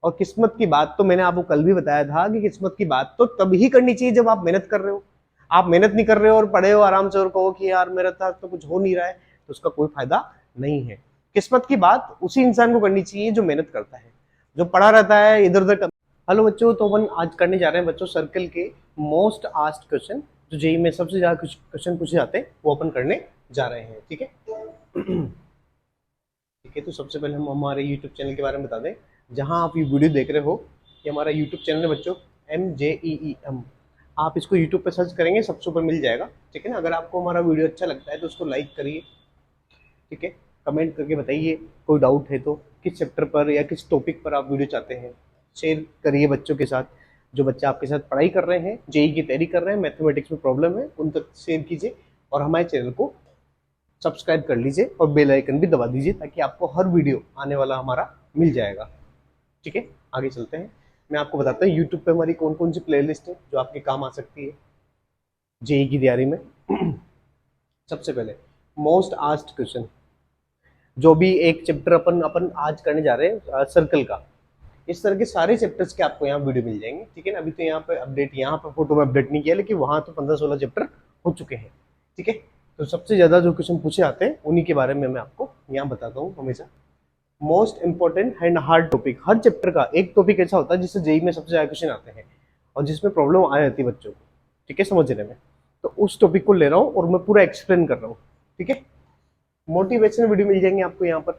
और किस्मत की बात तो मैंने आपको कल भी बताया था कि किस्मत की बात तो तभी करनी चाहिए जब आप मेहनत कर रहे हो। आप मेहनत नहीं कर रहे हो और पढ़े हो आराम से और कहो कि यार मेरा तो कुछ हो नहीं रहा है, तो उसका कोई फायदा नहीं है। किस्मत की बात उसी इंसान को करनी चाहिए जो मेहनत करता है, जो पढ़ा रहता है इधर उधर। हेलो बच्चों, तो अपन आज करने जा रहे हैं बच्चों सर्कल के मोस्ट आस्क्ड क्वेश्चन, जो जेईई में सबसे ज्यादा क्वेश्चन पूछे जाते हैं वो अपन करने जा रहे हैं। ठीक है ठीक है, तो सबसे पहले हम हमारे यूट्यूब चैनल के बारे में बता दें। जहां आप ये वीडियो देख रहे हो, ये हमारा यूट्यूब चैनल है बच्चों, MJEEM। आप इसको यूट्यूब पे सर्च करेंगे सबसे ऊपर मिल जाएगा। ठीक है ना। अगर आपको हमारा वीडियो अच्छा लगता है तो उसको लाइक करिए। ठीक है, कमेंट करके बताइए कोई डाउट है तो, किस चैप्टर पर या किस टॉपिक पर आप वीडियो चाहते हैं। शेयर करिए बच्चों के साथ, जो बच्चे आपके साथ पढ़ाई कर रहे हैं, जेईई की तैयारी कर रहे हैं, मैथमेटिक्स में प्रॉब्लम है, उन तक शेयर कीजिए। और हमारे चैनल को सब्सक्राइब कर लीजिए और बेल आइकन भी दबा दीजिए, ताकि आपको हर वीडियो आने वाला हमारा मिल जाएगा। ठीक है, आगे चलते हैं। मैं आपको बताता हूँ यूट्यूब पे हमारी कौन कौन सी प्लेलिस्ट है जो आपके काम आ सकती है जेईई की तैयारी में। सबसे पहले मोस्ट आस्क्ड क्वेश्चन, जो भी एक चैप्टर अपन अपन आज करने जा रहे हैं सर्कल का, इस तरह के सारे चैप्टर्स के आपको यहाँ वीडियो मिल जाएंगे। ठीक है ना। अभी तो यहाँ पे अपडेट, यहाँ पे फोटो में अपडेट नहीं किया, लेकिन वहां तो 15-16 चैप्टर हो चुके हैं। ठीक है, तो सबसे ज्यादा जो क्वेश्चन पूछे आते हैं उन्हीं के बारे में मैं आपको यहाँ बताता हूँ हमेशा। Most important and hard topic, her chapter का एक टॉपिक ऐसा होता है जिससे जेईई में सबसे ज्यादा क्वेश्चन आते हैं और जिसमें प्रॉब्लम आ जाती है बच्चों को। ठीक है, समझने में। तो उस टॉपिक को ले रहा हूँ और मैं पूरा एक्सप्लेन कर रहा हूँ। ठीक है, मोटिवेशनल वीडियो मिल जाएंगे आपको यहाँ पर।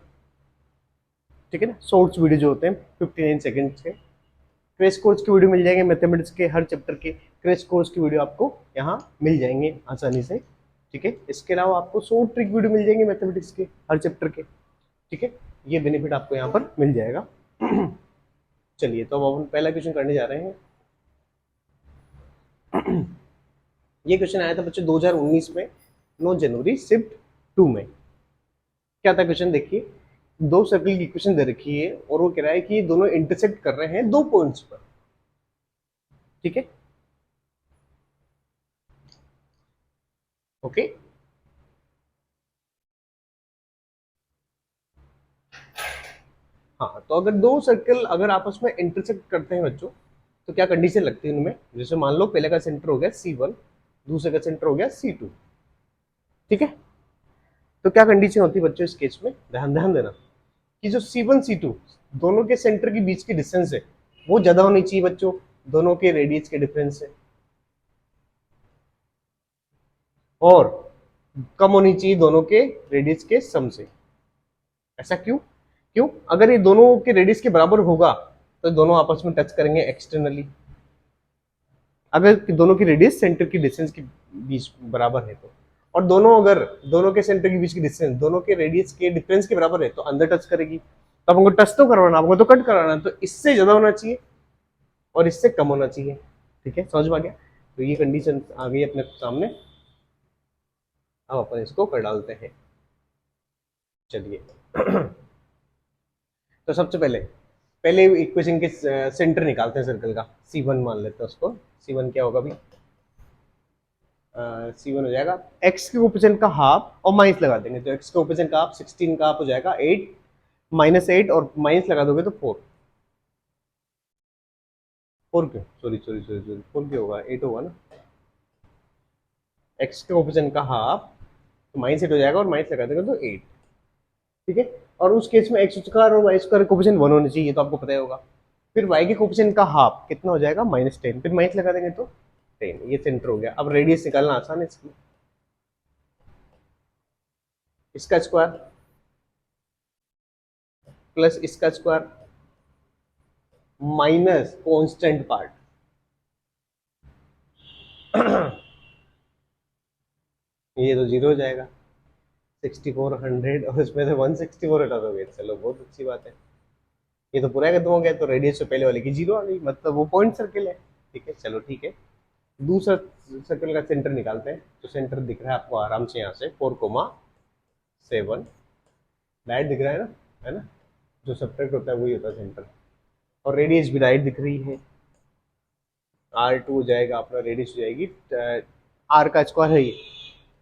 ठीक है ना, शॉर्ट्स वीडियो जो होते हैं 59 सेकंड्स के। क्रैश कोर्स की वीडियो मिल जाएंगे, मैथमेटिक्स के हर चैप्टर के क्रैश कोर्स की वीडियो आपको यहाँ मिल जाएंगे आसानी से। ठीक है, इसके अलावा आपको शॉर्ट ट्रिक वीडियो मिल जाएंगे मैथमेटिक्स के हर चैप्टर के। ठीक है, ये बेनिफिट आपको यहाँ पर मिल जाएगा। चलिए, तो अब अपन पहला क्वेश्चन करने जा रहे हैं। ये क्वेश्चन आया था बच्चों 2019 में, 9 जनवरी शिफ्ट 2 में। क्या था क्वेश्चन, देखिए। दो सर्कल की इक्वेशन दे रखी है और वो कह रहा है कि ये दोनों इंटरसेक्ट कर रहे हैं 2 पॉइंट्स पर। ठीक है, ओके। हाँ, तो अगर दो सर्कल अगर आपस में इंटरसेक्ट करते हैं बच्चों, तो क्या कंडीशन लगती है उनमें। जैसे मान लो पहले का सेंटर हो गया C1, दूसरे का सेंटर हो गया C2। ठीक है, तो क्या कंडीशन होती है बच्चों इस केस में, ध्यान ध्यान देना कि जो C1 C2 दोनों के सेंटर के बीच की डिस्टेंस है वो ज्यादा होनी चाहिए बच्चों दोनों के रेडियस के डिफरेंस से, और कम होनी चाहिए दोनों के रेडियस के सम से। ऐसा क्यों? क्यों? अगर ये दोनों के रेडियस के बराबर होगा तो दोनों आपस में टच करेंगे एक्सटर्नली। अगर दोनों की रेडियस सेंटर की डिस्टेंस के बीच बराबर है तो, और दोनों अगर दोनों के सेंटर के बीच की डिस्टेंस दोनों के रेडियस के डिफरेंस के बराबर है तो अंदर टच करेगी। तो हमको टच तो करवाना, आपको तो कट कराना, तो इससे ज्यादा होना चाहिए और इससे कम होना चाहिए। ठीक है, समझ में आ गया। तो ये कंडीशन आ गई अपने सामने। अब अपन इसको कर डालते हैं। चलिए। तो सबसे पहले पहले इक्वेशन के सेंटर निकालते हैं सर्कल का। C1 मान लेते हैं उसको। C1 क्या होगा अभी, C1 हो जाएगा x के कोफिशिएंट का हाफ और माइनस लगा देंगे, तो x के कोफिशिएंट का हाफ 16 का हाफ हो जाएगा 8, -8 और माइनस लगा दोगे तो 4। 4 क्यों, सॉरी सॉरी सॉरी सॉरी, 4 क्यों होगा, 8 होगा ना। x के कोफिशिएंट का हाफ तो -8 हो जाएगा और माइनस लगा देंगे तो 8। ठीक है, और उस केस में x स्क्वायर और y स्क्वायर कोफिशिएंट 1 होने चाहिए, तो आपको पता ही होगा। फिर y के कोफिशिएंट का हाफ कितना हो जाएगा, -10, फिर माइनस लगा देंगे तो 10। ये सेंटर हो गया। अब रेडियस निकालना आसान है इसकी। इसका स्क्वायर प्लस इसका स्क्वायर माइनस कांस्टेंट पार्ट। ये तो 0 हो जाएगा। 6400 और इसमें से 164 हटा दोगे, चलो बहुत अच्छी बात है। ये तो पूरा खत्म हो गया, तो रेडियस से पहले वाले की 0 आ गई, मतलब वो पॉइंट सर्कल है। ठीक है, चलो ठीक है। दूसरा सर्कल का सेंटर निकालते हैं। तो सेंटर दिख रहा है आपको आराम से यहाँ से 4,7 डायरेक्ट दिख रहा है ना। जो सब्ट्रैक्ट होता है वही होता है सेंटर। और रेडियस भी डायरेक्ट दिख रही है। R2 हो जाएगा अपना, रेडियस हो जाएगी R का स्क्वायर है ये,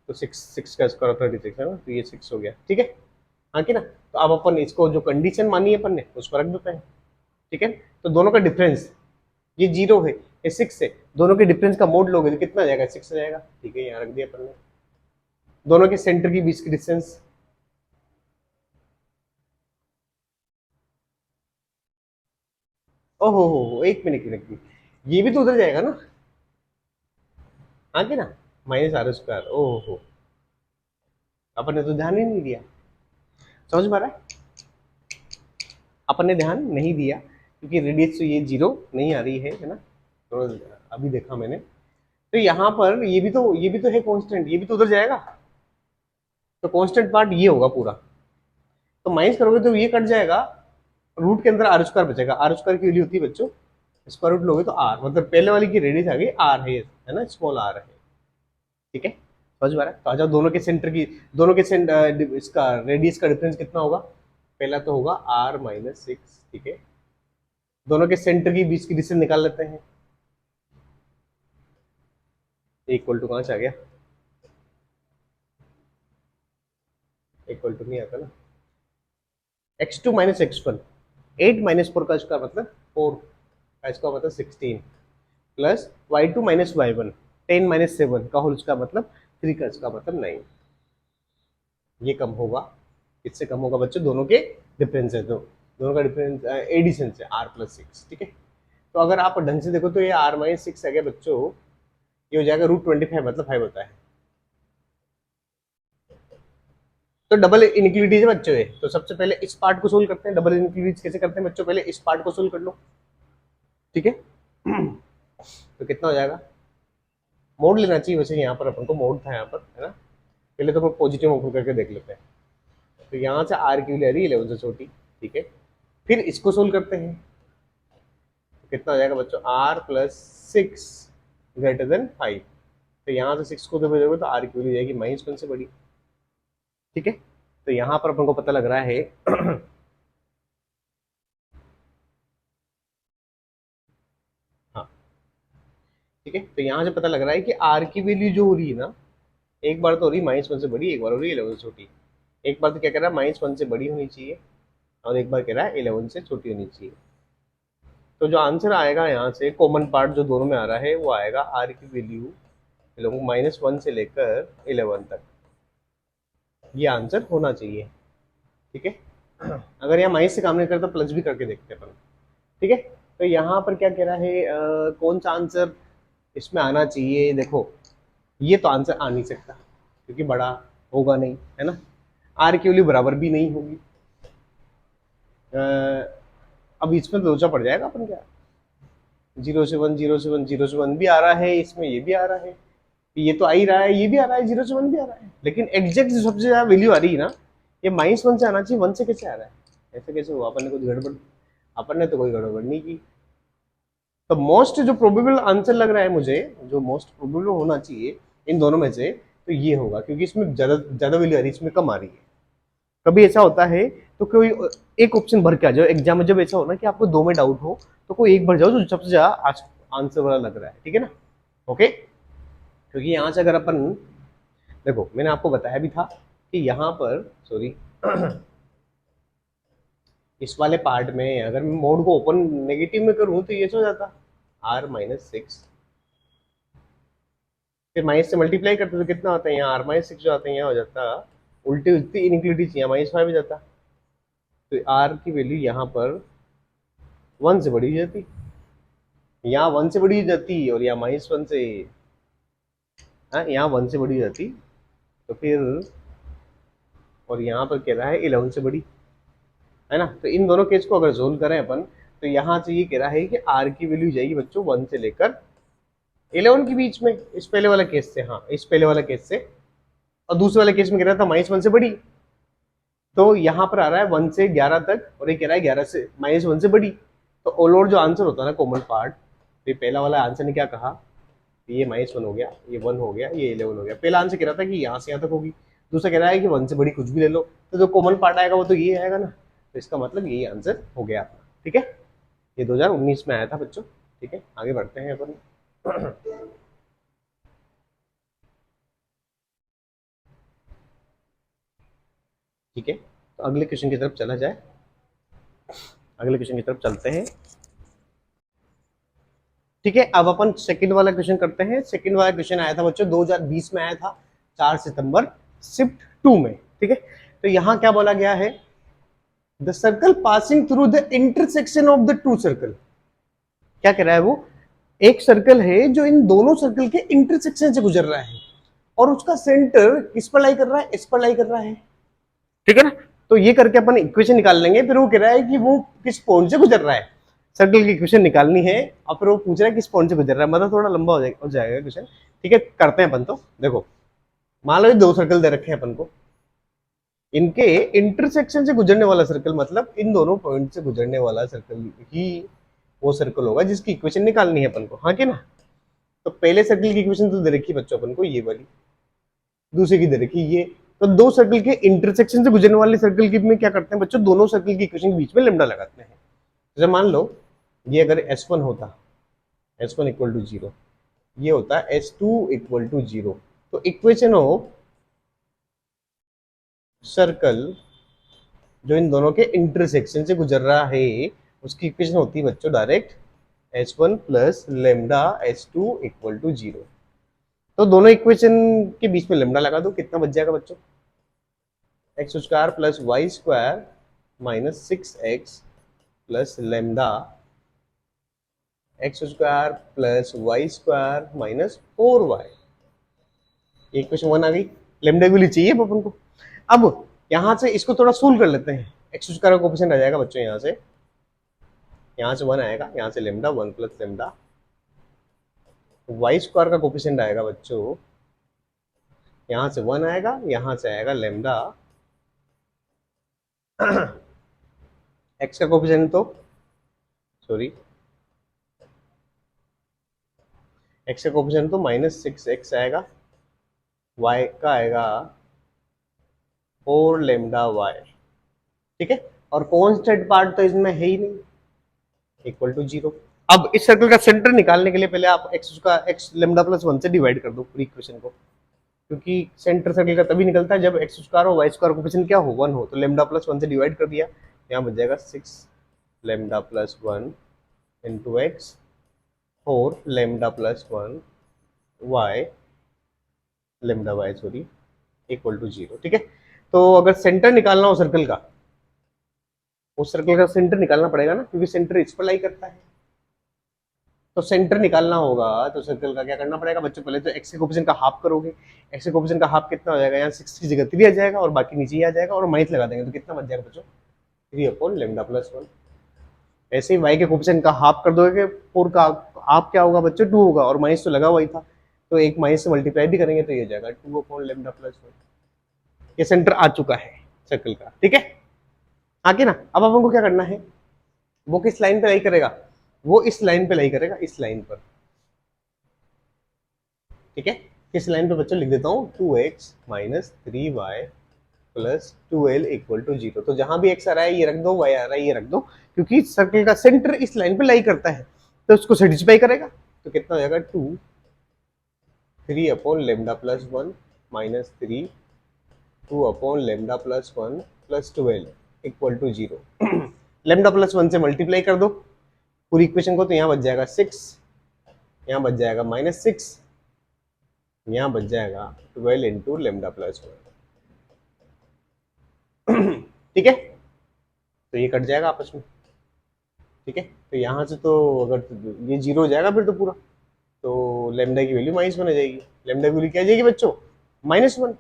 तो 6 का स्क्वायर 36 है ना, तो ये 6 हो गया। ठीक है, हाँ कि ना। तो अब अपन इसको जो कंडीशन मानी है अपन ने उस पर रख देते हैं। ठीक है। तो दोनों का डिफरेंस, ये 0 है, ये 6 है, दोनों के डिफरेंस का मोड लोगे तो कितना आ जाएगा, 6 आ जाएगा। ठीक है, यहाँ रख दिया अपन ने। दोनों के सेंटर की बीच की डिस्टेंस, ओहो हो, एक मिनट, ये भी तो उधर जाएगा ना, हाँ कि ना, माइनस आर स्क्वायर, ओहो हो, अपन ने तो ध्यान ही नहीं दिया। समझ पा रहा है, अपन ने ध्यान नहीं दिया क्योंकि रेडियस तो ये 0 नहीं आ रही है ना, तो अभी देखा मैंने। तो यहाँ पर ये भी तो है कांस्टेंट, ये भी तो उधर जाएगा, तो कांस्टेंट पार्ट ये होगा पूरा। तो माइनस करोगे तो ये कट जाएगा, रूट के अंदर आर स्क्वायर बचेगा। आर स्क्वायर की वैल्यू होती है बच्चों, स्क्वायर रूट लोगे तो आर, मतलब पहले वाली की रेडियस आ गई आर है ना, स्मॉल आर है। ठीक है, समझ में आ रहा है। तो आ जाओ, दोनों के सेंटर की, दोनों के इसका रेडियस का डिफरेंस कितना होगा, पहला तो होगा आर माइनस 6। ठीक है, दोनों के सेंटर की बीच की डिस्टेंस निकाल लेते हैं। इक्वल टू कहाँ से आ गया, इक्वल टू नहीं आता ना, x2 माइनस x1, 8 माइनस 4 का इसका मतलब 4 का इसका मतलब 16, plus y2 minus y1, 10 minus 7 का होल इसका मतलब 3 का इसका मतलब 9। ये कम होगा, इससे कम होगा बच्चों, दोनों के डिफरेंस है, तो दोनों का डिफरेंस एडिशन है r प्लस 6। ठीक है, तो अगर आप ढंग से देखो तो ये r माइनस 6 आ गया बच्चों, ये हो जाएगा √25, मतलब 5 होता है। तो डबल इनक्लूडिज है बच्चों, ये तो सबसे पहले इस पार्ट को सोल्व करते हैं। डबल इनक्लूडिज कैसे करते हैं बच्चों, पहले इस पार्ट को सोल्व कर लो। ठीक है, तो कितना हो जाएगा, मोड लेना चाहिए वैसे, यहाँ पर अपन को मोड था यहाँ पर, है ना। पहले तो अपन पॉजिटिव ओपन करके देख लेते हैं। तो यहाँ से आर की वैल्यू आ रही है 11 से छोटी। ठीक है, फिर इसको सोल्व करते हैं, तो कितना हो जाएगा बच्चों, आर प्लस 6 ग्रेटर देन 5। तो यहाँ से 6 को तो भेजोगे तो आर की वैल्यू जाएगी -1 से बड़ी। ठीक है, तो यहाँ पर अपन को पता लग रहा है हाँ, ठीक है, तो यहाँ से पता लग रहा है कि आर की वैल्यू जो हो रही है ना, एक बार तो हो रही है -1 से बड़ी, एक बार हो रही है 11 से छोटी। एक बार तो क्या कह रहा है, -1 से बड़ी होनी चाहिए, और एक बार कह रहा है 11 से छोटी होनी चाहिए। तो जो आंसर आएगा यहाँ से, कॉमन पार्ट जो दोनों में आ रहा है, वो आएगा आर की वैल्यू -1 से लेकर 11 तक, ये आंसर होना चाहिए। ठीक है, अगर यहाँ माइनस से काम नहीं करता, प्लस भी करके देखते हैं अपन। ठीक है, तो यहाँ पर क्या कह रहा है, कौन सा आंसर इसमें आना चाहिए, देखो ये तो आंसर आ नहीं सकता क्योंकि बड़ा होगा नहीं, है ना, आर की वैल्यू बराबर भी नहीं होगी। अब इसमें तो लोचा पड़ जाएगा अपन, क्या 0 से 1, 0 से 1, 0 से 1 भी आ रहा है, इसमें ये भी आ रहा है, ये तो आ ही रहा है, ये भी आ रहा है, 0 से 1 भी आ रहा है, लेकिन एग्जैक्ट जो सबसे ज्यादा वैल्यू आ रही है ना, ये -1 से आना चाहिए, 1 से कैसे आ रहा है, ऐसे कैसे हुआ, अपन ने कुछ गड़बड़, अपन ने तो कोई गड़बड़ नहीं की। तो मोस्ट जो प्रोबेबल आंसर लग रहा है मुझे, जो मोस्ट प्रोबेबल होना चाहिए इन दोनों में से, तो ये होगा, क्योंकि इसमें ज्यादा ज्यादा वैल्यू आ रही है, इसमें कम आ रही है। कभी ऐसा होता है तो कोई एक ऑप्शन भर के आ जाओ एग्जाम में, जब ऐसा हो ना कि आपको दो में डाउट हो, तो कोई एक भर जाओ जो सबसे ज्यादा आंसर वाला लग रहा है। ठीक है ना, ओके, क्योंकि यहाँ से अगर अपन, देखो मैंने आपको बताया भी था कि यहाँ पर, सॉरी, इस वाले पार्ट में अगर मैं मोड को ओपन नेगेटिव में करूँ तो ये हो जाता R-6, फिर माइनस से मल्टीप्लाई करते तो कितना होता है, यहाँ R-6 जो आता है, यहाँ हो जाता उल्टी उल्टी इनक्लूडिव, यहाँ -5 हो जाता, तो R की वैल्यू यहाँ पर 1 से बड़ी हो जाती, यहाँ 1 से बड़ी हो जाती, और यहाँ -1 से, हाँ यहाँ 1 से बड़ी हो जाती, तो फिर, और यहाँ पर कह रहा है 11 से बड़ी, है ना। तो इन दोनों केस को अगर सोल्व करें अपन, तो यहाँ से ये कह रहा है कि आर की वैल्यू जाएगी बच्चों 1 से लेकर 11 के बीच में, इस पहले वाला केस से, हाँ इस पहले वाला केस से, और दूसरे वाले केस में कह रहा था -1 से बड़ी, तो यहाँ पर आ रहा है 1 से 11 तक, और ये कह रहा है 11 से -1 से बड़ी। तो ऑल ओवर जो आंसर होता है ना, कॉमन पार्ट, तो ये पहला वाला आंसर ने क्या कहा, ये -1 हो गया, ये 1 हो गया, ये 11 हो गया। पहला आंसर कह रहा था कि यहाँ से यहाँ तक होगी, दूसरा कह रहा है कि 1 से बड़ी कुछ भी ले लो, तो जो कॉमन पार्ट आएगा वो तो ये आएगा ना, तो इसका मतलब यही आंसर हो गया अपना। ठीक है, ये 2019 में आया था बच्चों। ठीक है, आगे बढ़ते हैं अपन। ठीक है, तो अगले क्वेश्चन की तरफ चला जाए। अगले क्वेश्चन की तरफ चलते हैं। ठीक है, अब अपन सेकंड वाला क्वेश्चन करते हैं। सेकंड वाला क्वेश्चन आया था बच्चों 2020 में, आया था 4 सितंबर शिफ्ट 2 में। ठीक है, तो यहां क्या बोला गया है, the circle passing through the intersection of the two circle. क्या कह रहा है वो, एक सर्कल है जो इन दोनों सर्कल के इंटरसेक्शन से गुजर रहा है और उसका सेंटर किस पर लाई कर रहा है, इस पर लाई कर रहा है। ठीक है ना, तो ये करके अपन इक्वेशन निकाल लेंगे। फिर वो कह रहा है कि वो किस पॉइंट से गुजर रहा है, सर्कल की इक्वेशन निकालनी है और फिर वो पूछ रहा है किस पॉइंट से गुजर रहा है। मतलब थोड़ा लंबा हो जाएगा क्वेश्चन। ठीक है, करते हैं अपन। तो देखो, मान लो ये दो सर्कल दे रखे हैं अपन को, इनके इंटरसेक्शन से गुजरने वाला सर्कल, मतलब इन दोनों पॉइंट से गुजरने वाला सर्कल ही वो सर्कल होगा जिसकी इक्वेशन निकालनी है अपन को। हाँ कि ना, तो पहले सर्कल की इक्वेशन तो दे रखी है बच्चों अपन को ये वाली, दूसरी की दे रखी ये। तो दो सर्कल के इंटरसेक्शन से गुजरने वाले सर्कल की में क्या करते हैं बच्चों, दोनों सर्कल की इक्वेशन के बीच में लेमडा लगाते हैं। जैसे मान लो ये अगर S1 होता, S1 इक्वल टू 0, ये होता S2 इक्वल टू 0, तो इक्वेशन ऑफ सर्कल जो इन दोनों के इंटरसेक्शन से गुजर रहा है उसकी इक्वेशन होती है बच्चों direct S1 plus lambda S2 equal to 0। तो दोनों इक्वेशन के बीच में लेमडा लगा दो, कितना बच जाएगा बच्चों, x square plus y square minus 6x plus lambda x square plus y square minus 4y। Equation 1 आ गई। लेमडा वैल्यू चाहिए अपन को। अब यहां से इसको थोड़ा सोल्व कर लेते हैं। एक्स स्क्वायर का कोफिशिएंट आ जाएगा बच्चों, यहाँ से 1 आएगा, यहाँ से lambda 1 plus lambda. Y square का कोफिशिएंट आएगा बच्चों, यहाँ से 1 आएगा, यहाँ से आएगा लेमडा। एक्स का कोफिशिएंट तो सॉरी एक्स का कोफिशिएंट तो -6x आएगा, y का आएगा 4 लेमडा y। ठीक है, और कांस्टेंट पार्ट तो इसमें है ही नहीं, इक्वल टू 0। अब इस सर्कल का सेंटर निकालने के लिए पहले आप x का x लेमडा प्लस 1 से डिवाइड कर दो पूरी इक्वेशन को, क्योंकि सेंटर सर्कल का तभी निकलता है जब एक्स स्क्वायर और वाई स्क्वायर कोफिशिएंट क्या हो, 1 हो। तो लेमडा प्लस 1 से डिवाइड कर दिया, यहाँ बच जाएगा 6 lambda plus 1 into x, 4 lambda plus 1 y lambda y sorry equal to 0। ठीक है, तो अगर सेंटर निकालना हो सर्कल का, उस सर्कल का सेंटर निकालना पड़ेगा ना, क्योंकि सेंटर इस पर लाई करता है। तो सेंटर निकालना होगा तो सर्कल का क्या करना पड़ेगा बच्चों, पहले तो एक्स के कोफिशिएंट का हाफ करोगे। एक्स के कोफिशिएंट का हाफ कितना हो जाएगा, यहाँ 6 की जगह 3 आ जाएगा और बाकी नीचे ही आ जाएगा, और माइनस लगा देंगे तो कितना बच जाएगा बच्चों, 3 अपॉन लेमडा प्लस 1। ऐसे ही वाई के कोफिशिएंट का हाफ कर दोगे, 4 का हाफ क्या होगा बच्चों, 2 होगा, और माइनस तो लगा हुआ ही था, तो एक माइनस से मल्टीप्लाई भी करेंगे तो ये हो जाएगा 2 अपॉन लेमडा प्लस 1। ये सेंटर आ चुका है सर्कल का। ठीक है, आगे ना, अब अपन को क्या करना है, वो किस लाइन पे लाई करेगा, वो इस लाइन पे लाई करेगा, इस लाइन पर। ठीक है, किस लाइन पे बच्चों लिख देता हूँ, 2x minus 3y plus 2l equal to 0। तो जहां भी x आ रहा है ये रख दो, y आ रहा है ये रख दो, क्योंकि सर्कल का सेंटर इस लाइन पे लाई करता है तो उसको सेटिस्फाई करेगा। तो कितना हो जाएगा, 2 3 upon lambda plus 1 minus 3 2 upon lambda plus 1 plus 12 equal to 0। Lambda plus 1 से मल्टीप्लाई कर दो पूरी इक्वेशन को, तो यहाँ बच जाएगा 6, यहाँ बच जाएगा -6, यहाँ बच जाएगा 12 इंटू लेमडा प्लस 1। ठीक है, तो ये कट जाएगा आपस में। ठीक है, तो यहाँ से तो अगर ये 0 हो जाएगा फिर तो पूरा, तो लेमडा की वैल्यू -1 आ जाएगी। लेमडा की वैल्यू क्या आ जाएगी बच्चों, -1।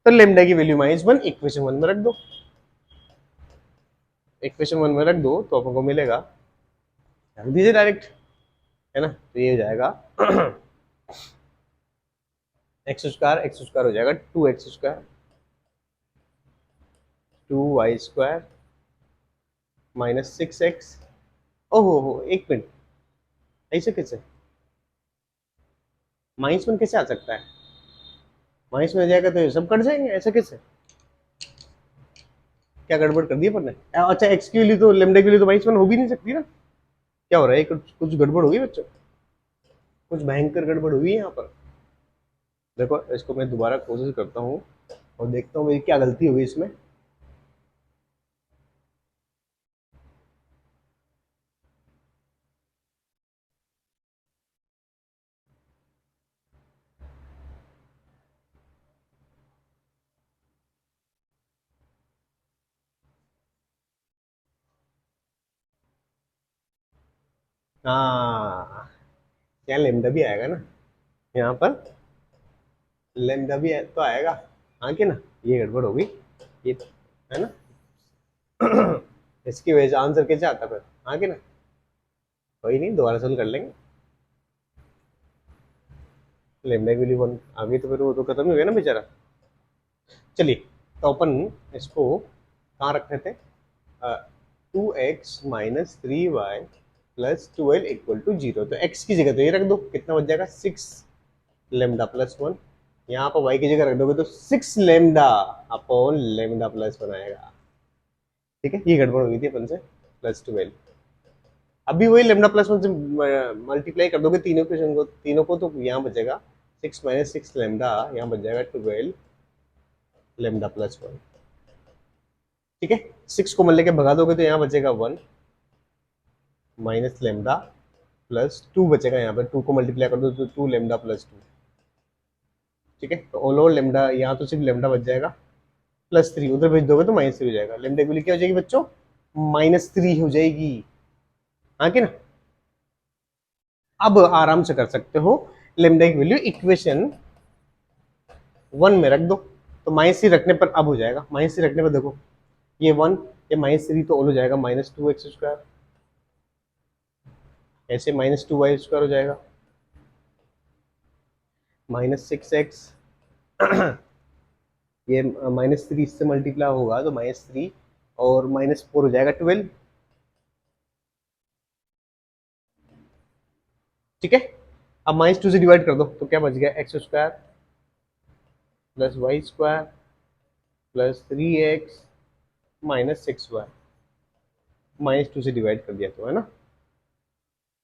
तो लेमडा की वैल्यू -1 इक्वेशन 1 में रख दो, इक्वेशन 1 में रख दो तो अपन को मिलेगा, रख दीजिए डायरेक्ट, है ना, तो ये हो जाएगा एक्स स्क्वायर हो जाएगा 2x square 2y square minus 6x। ओहो हो, एक मिनट, ऐसे कैसे -1 कैसे आ सकता है, -1 आ जाएगा तो ये सब कट जाएंगे, ऐसे कैसे, क्या गड़बड़ कर दी अपन ने। अच्छा, एक्स के लिए तो लेमडा के लिए तो -1 हो भी नहीं सकती ना, क्या हो रहा है, कुछ कुछ गड़बड़ होगी बच्चों, कुछ भयंकर गड़बड़ हुई है यहाँ पर। देखो इसको मैं दोबारा कोशिश करता हूँ और देखता हूँ मेरी क्या गलती हुई इसमें। हाँ, यहाँ लेमडा भी आएगा ना, यहाँ पर लेमडा भी तो आएगा। हाँ कि ना, ये गड़बड़ होगी ये, है ना। इसकी वजह से आंसर कैसे आता फिर, हाँ कि ना। कोई नहीं, दोबारा सोल्व कर लेंगे। लेमडा की वैल्यू 1 आ गई तो फिर वो तो खत्म ही हो गया ना बेचारा। चलिए, तो अपन इसको कहाँ रखते थे, 2x - 3y plus 12 equal to 0। तो x की जगह तो ये रख दो, कितना बच जाएगा 6 लेमडा प्लस 1। यहाँ पर y की जगह रख दोगे तो 6 लेमडा अपॉन लेमडा प्लस 1 आएगा। ठीक है, ये गड़बड़ हो गई थी अपन से, प्लस 12। अभी वही लेमडा प्लस 1 से मल्टीप्लाई कर दोगे तीनों को तो यहाँ बचेगा 6 - 6 लेमडा, यहाँ बच जाएगा 12 लेमडा प्लस 1। ठीक है, 6 को मल्ले के भगा दोगे तो यहाँ बचेगा 1 माइनस लेमडा प्लस 2 बचेगा। यहाँ पर 2 को मल्टीप्लाई कर दो तो 2 लेमडा प्लस 2। ठीक है, तो ऑल ओवर लेमडा, यहाँ तो सिर्फ लेमडा बच जाएगा, प्लस 3 उधर भेज दोगे तो -3 हो जाएगा। लेमडा की वैल्यू क्या हो जाएगी बच्चों, -3 हो जाएगी। हाँ कि ना। अब आराम से कर सकते हो, लेमडा की वैल्यू इक्वेशन 1 में रख दो, तो -3 रखने पर अब हो जाएगा। -3 रखने पर देखो, ये 1, ये -3 तो ऑल हो जाएगा -2x², ऐसे -2y² हो जाएगा, -6x, ये -3 इससे मल्टीप्लाई होगा तो -3 और -4 हो जाएगा 12। ठीक है, अब -2 से डिवाइड कर दो तो क्या बच गया, x² plus y² plus 3x -6y, -2 से डिवाइड कर दिया तो, है ना।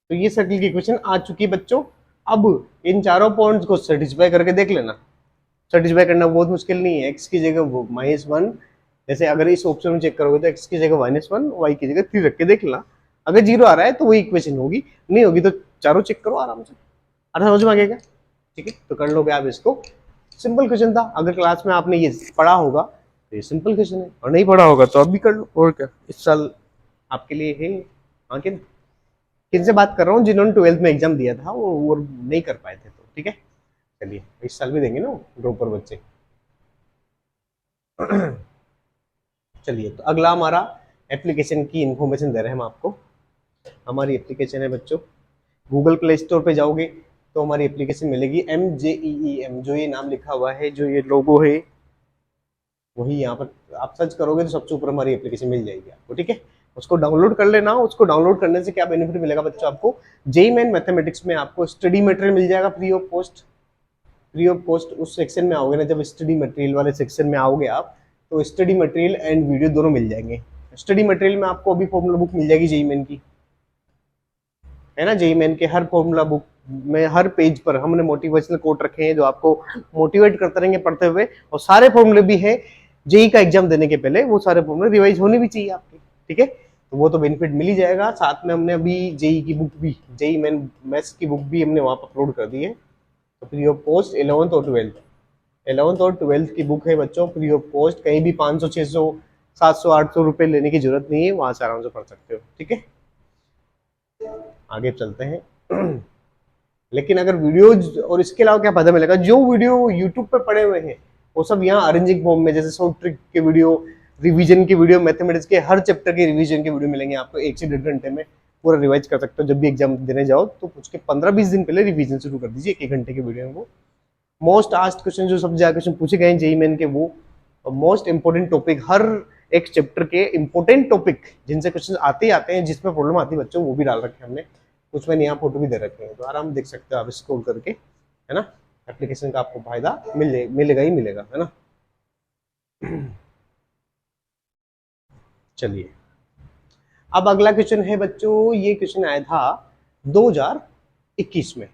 तो ये सर्किल की इक्वेशन आ चुकी है बच्चों। अब इन चारों पॉइंट्स को सेटिस्फाई करके देख लेना। सेटिस्फाई करना बहुत मुश्किल नहीं है। x की जगह -1, जैसे अगर इस ऑप्शन में चेक करोगे तो x की जगह -1, y की जगह 3 रख के देख लेना। अगर 0 आ रहा है तो वही इक्वेशन होगी, नहीं होगी तो चारों चेक करो आराम से। अरे समझ में आ गया क्या? ठीक है, तो कर लोगे आप इसको। सिंपल क्वेश्चन था, अगर क्लास में आपने ये पढ़ा होगा तो ये सिंपल क्वेश्चन है, और नहीं पढ़ा होगा तो अब भी कर लो, और क्या इस साल आपके लिए है। हाँ, किन से बात कर रहा हूँ, जिन्होंने 12th में एग्जाम दिया था वो नहीं कर पाए थे, तो ठीक है। चलिए, इस साल भी देंगे ना ड्रॉपर बच्चे। चलिए, तो अगला हमारा एप्लीकेशन की इंफॉर्मेशन दे रहे हैं हम आपको। हमारी एप्लीकेशन है बच्चों, गूगल प्ले स्टोर पे जाओगे तो हमारी एप्लीकेशन मिलेगी MJEEM, जो ये नाम लिखा हुआ है, जो ये लोगो है वही यहाँ पर आप सर्च करोगे तो सबसे ऊपर हमारी एप्लीकेशन मिल जाएगी आपको। ठीक है, उसको डाउनलोड कर लेना। उसको डाउनलोड करने से क्या बेनिफिट मिलेगा बच्चों आपको, जेईई मेन मैथमेटिक्स में आपको स्टडी मटेरियल मिल जाएगा free of cost. Free of cost उस सेक्शन में आओगे ना, जब स्टडी मटेरियल वाले सेक्शन में आओगे आप, तो स्टडी मटेरियल एंड वीडियो दोनों मिल जाएंगे। स्टडी मटेरियल में आपको अभी फॉर्मूला बुक मिल जाएगी जेईई मेन की, है ना। जेईई मेन के हर फॉर्मूला बुक में हर पेज पर हमने मोटिवेशनल कोट रखे हैं जो आपको मोटिवेट करते रहेंगे पढ़ते हुए, और सारे फॉर्मूले भी है जेईई का एग्जाम देने के पहले, वो सारे फॉर्मूले रिवाइज होने भी चाहिए आपके। ठीक है, तो वो तो बेनिफिट मिल ही जाएगा। साथ में हमने अभी जेईई की बुक भी, जेईई मेन मैथ्स की बुक भी हमने वहां पर अपलोड कर दी है, तो फ्री ऑफ कॉस्ट 11th और 12th की बुक है बच्चों, फ्री ऑफ कॉस्ट। कहीं भी 500 600 700 800 रुपए लेने की जरूरत नहीं है, वहां से आराम से पढ़ सकते हो। ठीक है, आगे चलते हैं। लेकिन अगर वीडियोज, और इसके अलावा क्या फायदा मिलेगा, जो वीडियो यूट्यूब पे पड़े हुए हैं वो सब यहाँ अरेंजिंग फॉर्म में, जैसे शॉर्ट ट्रिक के वीडियो, रिवीजन की वीडियो, मैथमेटिक्स के हर चैप्टर के रिवीजन के वीडियो मिलेंगे आपको। 1 से 1.5 घंटे में पूरा रिवाइज कर सकते हो। जब भी एग्जाम देने जाओ तो उसके 15-20 दिन पहले रिवीजन शुरू कर दीजिए 1 घंटे के वीडियो में। वो मोस्ट आस्क्ड क्वेश्चन, जो सबसे ज्यादा क्वेश्चन पूछे गए जेईई मेन के, वो मोस्ट इंपोर्टेंट टॉपिक, हर एक चैप्टर के इंपोर्टेंट टॉपिक जिनसे क्वेश्चन आते ही आते हैं, जिसमें प्रॉब्लम आती है बच्चों, वो भी डाल रखे हैं हमने। कुछ मैंने यहाँ फोटो भी दे रखे हैं, तो आराम देख सकते हो आप स्क्रॉल करके, है ना। एप्लीकेशन का आपको फायदा मिलेगा ही मिलेगा, है ना। चलिए, अब अगला क्वेश्चन है बच्चों, ये क्वेश्चन आया था 2021 में।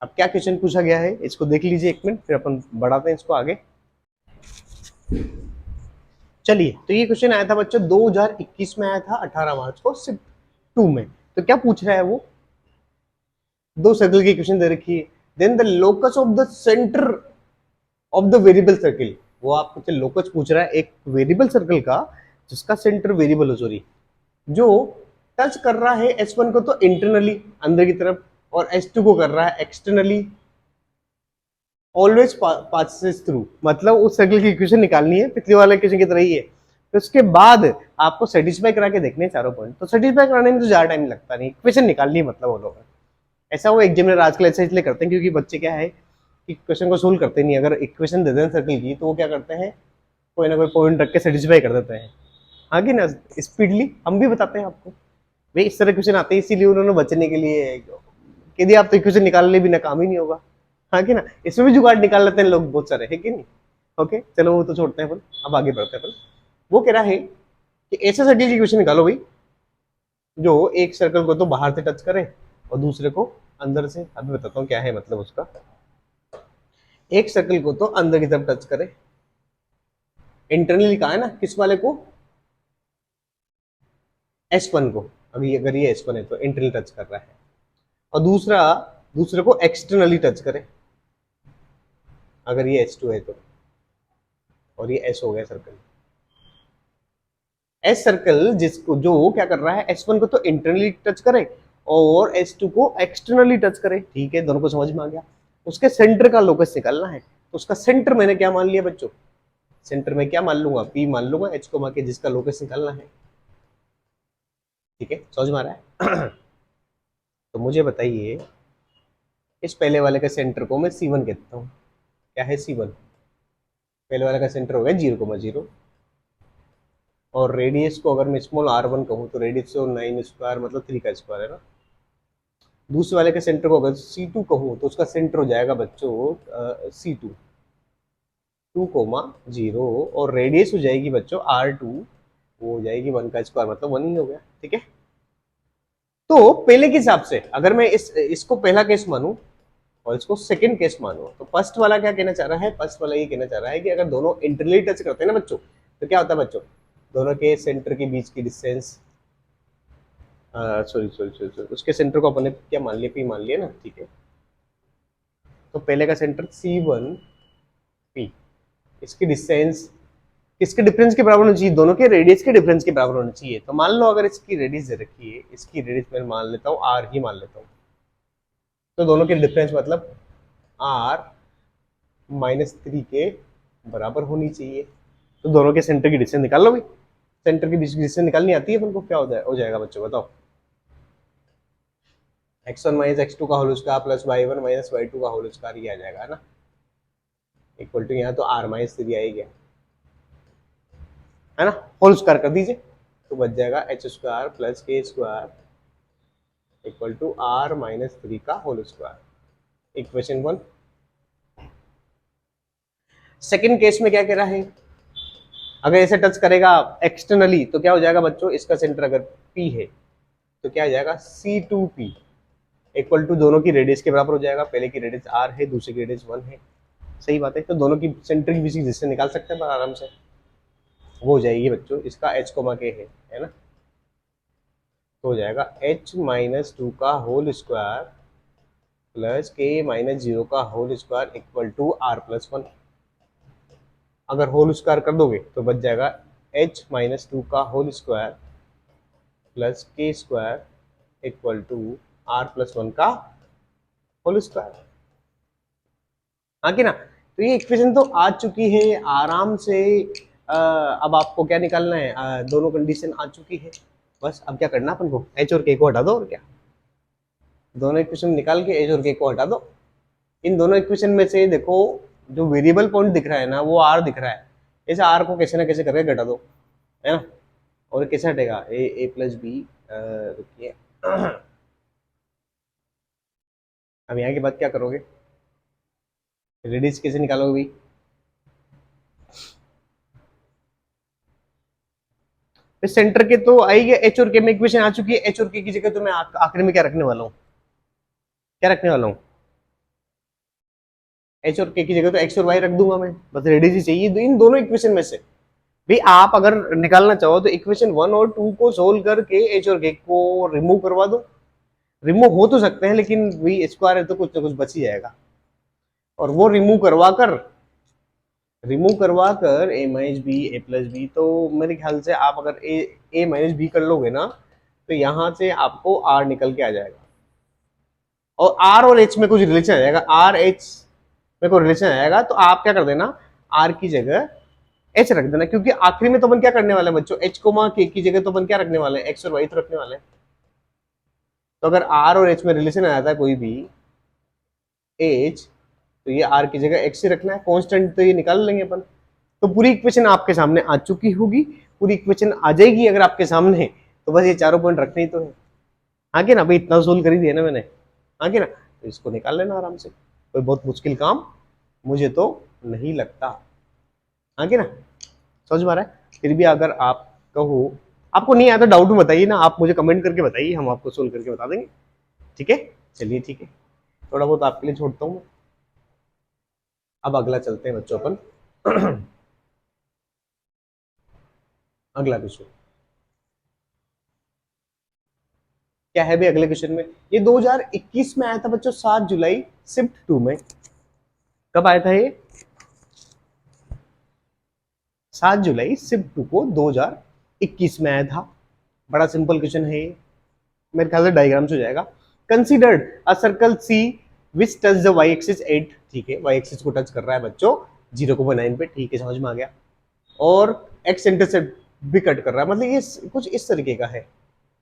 अब क्या क्वेश्चन पूछा गया है इसको देख लीजिए 1 मिनट, फिर अपन बढ़ाते हैं इसको आगे। चलिए, तो ये क्वेश्चन आया था बच्चों 2021 में, आया था 18 मार्च को, शिफ्ट 2 में। तो क्या पूछ रहा है वो, दो सर्कल की क्वेश्चन दे रखी है, then the locus of the centre of the variable circle. वो आपको लोकस पूछ रहा है एक वेरिएबल सर्कल का जिसका सेंटर वेरिएबल हो, सॉरी, जो टच कर रहा है S1 को तो इंटरनली अंदर की तरफ, और S2 को कर रहा है एक्सटर्नली, ऑलवेज पासेस थ्रू, मतलब उस सर्कल की इक्वेशन निकालनी है पिछले वाले इक्वेशन की तरह ही है। तो उसके बाद आपको सेटिस्फाई करा के देखने हैं चारों पॉइंट, तो सेटिस्फाई कराने में तो ज्यादा टाइम लगता नहीं, इक्वेशन निकालनी है मतलब वो लोग। ऐसा वो एग्जामिनर आजकल ऐसा इसलिए करते हैं क्योंकि बच्चे क्या है कि क्वेश्चन को सोल्व करते नहीं, अगर इक्वेशन दे दें सर्कल की तो वो क्या करते हैं, कोई ना कोई पॉइंट रख के सेटिस्फाई कर देते हैं। हाँ कि ना, स्पीडली हम भी बताते हैं आपको भाई इस तरह क्वेश्चन आते हैं, इसीलिए उन्होंने बचने के लिए यदि आप तो इक्वेशन निकालने भी ना काम ही नहीं होगा। हाँ कि ना, इसमें भी जुगाड़ निकाल लेते हैं लोग बहुत सारे, है कि नहीं। ओके चलो वो तो छोड़ते हैं अपन, अब आगे बढ़ते हैं अपन। वो कह रहा है कि ऐसे सर्कल की क्वेश्चन निकालो भाई जो एक सर्कल को तो बाहर से टच करे और दूसरे को अंदर से। अभी बताता हूँ क्या है मतलब उसका। एक सर्कल को तो अंदर की तरफ टच करे, इंटरनली कहा है ना, किस वाले को, S1 को, अगर ये S1 है तो इंटरनली टच कर रहा है, और दूसरे को एक्सटर्नली टच करे अगर ये S2 है तो, और ये S हो गया सर्कल। एस सर्कल जिसको जो क्या कर रहा है, S1 को तो इंटरनली टच करे और S2 को एक्सटर्नली टच करे, ठीक है दोनों को समझ में आ गया। उसके सेंटर का लोकस निकालना है, तो उसका सेंटर मैंने क्या मान लिया बच्चों, सेंटर में क्या मान लूंगा, P मान लूंगा, H को मान के जिसका लोकस निकालना है। ठीक है समझ में आ रहा है। तो मुझे बताइए इस पहले वाले का सेंटर को मैं C1 कहता हूँ, क्या है C1, पहले वाले का सेंटर हो गया 0,0, और रेडियस को अगर मैं स्मॉल r1 कहूँ तो रेडियस तो 9 स्क्वायर मतलब 3 का स्क्वायर है ना। दूसरे वाले के सेंटर को अगर C2 कहूँ तो उसका सेंटर हो जाएगा बच्चों C2 2,0, और रेडियस हो जाएगी बच्चों R2, वो हो जाएगी 1 का स्क्वायर मतलब 1 ही हो गया। ठीक है, तो पहले के हिसाब से अगर मैं इसको पहला केस मानूं और इसको सेकंड केस मानो, तो फर्स्ट वाला क्या कहना चाह रहा है, फर्स्ट वाला ये कहना चाह रहा है कि अगर दोनों इंटरनली टच करते हैं ना बच्चों, तो क्या होता है बच्चों, दोनों के सेंटर के बीच की distance, sorry sorry sorry sorry, उसके सेंटर को अपने क्या मान लिया, P मान लिया ना। ठीक है, तो पहले का सेंटर C1P, इसकी डिस्टेंस किसके डिफरेंस के बराबर होनी चाहिए, दोनों के रेडियस के डिफरेंस के बराबर होनी चाहिए। तो मान लो अगर इसकी रेडियस दे रखी है, इसकी रेडियस मैं मान लेता हूँ R ही मान लेता हूँ, तो दोनों के डिफरेंस मतलब R-3 के बराबर होनी चाहिए। तो दोनों के सेंटर की डिस्टेंस निकाल लो भाई, सेंटर के बीच की डिस्टेंस निकालनी आती है अपन को, क्या हो जाएगा बच्चों बताओ, x1 माइनस x2 का whole square plus y1 minus y2 का होल स्क्वायर, ये आ जाएगा है ना, इक्वल टू यहाँ तो R-3 आ ही गया है ना, होल स्क्वायर कर दीजिए तो बच जाएगा h square plus k square equal to R-3 का whole square, equation 1। Second case में क्या कह रहा है, अगर ऐसे टच करेगा एक्सटर्नली तो क्या हो जाएगा बच्चों, इसका सेंटर अगर P है तो क्या आ जाएगा C2P इक्वल टू दोनों की रेडियस के बराबर हो जाएगा, पहले की रेडियस R है दूसरे की रेडियस 1 है, सही बात है। तो दोनों की सेंटर की बीच की डिस्टेंस निकाल सकते हैं आराम से, वो हो जाएगी बच्चों इसका H कोमा के है ना, तो हो जाएगा H-2 का होल स्क्वायर प्लस K-0 का whole square equal to R+1। अगर होल स्क्वायर कर दोगे तो बच जाएगा H-2 का होल स्क्वायर प्लस के स्क्वायर इक्वल टू R+1 का होल स्क्वायर। हाँ कि ना, तो ये इक्वेशन तो आ चुकी है आराम से। अब आपको क्या निकालना है, दोनों कंडीशन आ चुकी है, बस अब क्या करना अपन को, H और K को हटा दो, और क्या, दोनों इक्वेशन निकाल के H और K को हटा दो। इन दोनों इक्वेशन में से देखो जो वेरिएबल पॉइंट दिख रहा है ना वो R दिख रहा है, इस R को कैसे ना कैसे करके घटा दो, है ना। और कैसे हटेगा, ए प्लस बी, रुकिए अब यहाँ के बाद क्या करोगे, रेडियस कैसे निकालोगे भाई, सेंटर के तो आएगी, H और K में इक्वेशन आ चुकी है, H और K की जगह तो मैं आखिर में क्या रखने वाला हूँ, क्या रखने वाला हूँ, H और K की जगह तो X और Y रख दूंगा मैं, बस रेडियस ही चाहिए इन दोनों इक्वेशन में से। भाई आप अगर निकालना चाहो तो इक्वेशन 1 और 2 को सोल्व करके H और K को रिमूव करवा दो, रिमूव हो तो सकते हैं लेकिन वही स्क्वायर है तो कुछ ना कुछ बच ही जाएगा, और वो रिमूव करवा कर a minus b a plus b, तो मेरे ख्याल से आप अगर ए माइनस बी कर लोगे ना तो यहां से आपको आर निकल के आ जाएगा, और आर और एच में कुछ रिलेशन आ जाएगा, आर एच में कोई रिलेशन आएगा, तो आप क्या कर देना, आर की जगह एच रख देना, क्योंकि आखिरी में तो अपन क्या करने वाले हैं बच्चों, एच कोमा के की जगह तो अपन क्या रखने वाले हैं, एक्स और वाई तो रखने वाले हैं। तो अगर आर और एच में रिलेशन आ जाता है कोई भी एच, तो ये आर की जगह एक्स ही रखना है, कांस्टेंट तो ये निकाल लेंगे अपन। तो पूरी इक्वेशन आपके सामने आ चुकी होगी, पूरी इक्वेशन आ जाएगी अगर आपके सामने, तो बस ये चारों पॉइंट रखने ही तो है। आगे ना भाई, इतना सोल्व कर ही दिया ना मैंने, आगे ना, तो इसको निकाल लेना आराम से, कोई बहुत मुश्किल काम मुझे तो नहीं लगता। आगे ना, समझ में आ रहा है। फिर भी अगर आप कहो आपको नहीं आता डाउट में बताइए ना, आप मुझे कमेंट करके बताइए, हम आपको सोल्व करके बता देंगे, ठीक है। चलिए ठीक है, थोड़ा बहुत आपके लिए छोड़ता हूँ। अब अगला चलते हैं बच्चों अपन अगला क्वेश्चन क्या है भाई अगले क्वेश्चन में, ये 2021 में आया था बच्चों, 7 जुलाई शिफ्ट 2 में। कब आया था ये, 7 जुलाई शिफ्ट 2 को 2021 में आया था। बड़ा सिंपल क्वेश्चन है ये, मेरे ख्याल से डायग्राम से हो जाएगा। Considered a circle C which touch the y axis 8, ठीक है, वाई एक्सिस को टच कर रहा है बच्चों 0,9 पे, ठीक है, समझ में आ गया। और एक्स इंटरसेप्ट भी कट कर रहा है, मतलब ये कुछ इस तरीके का है,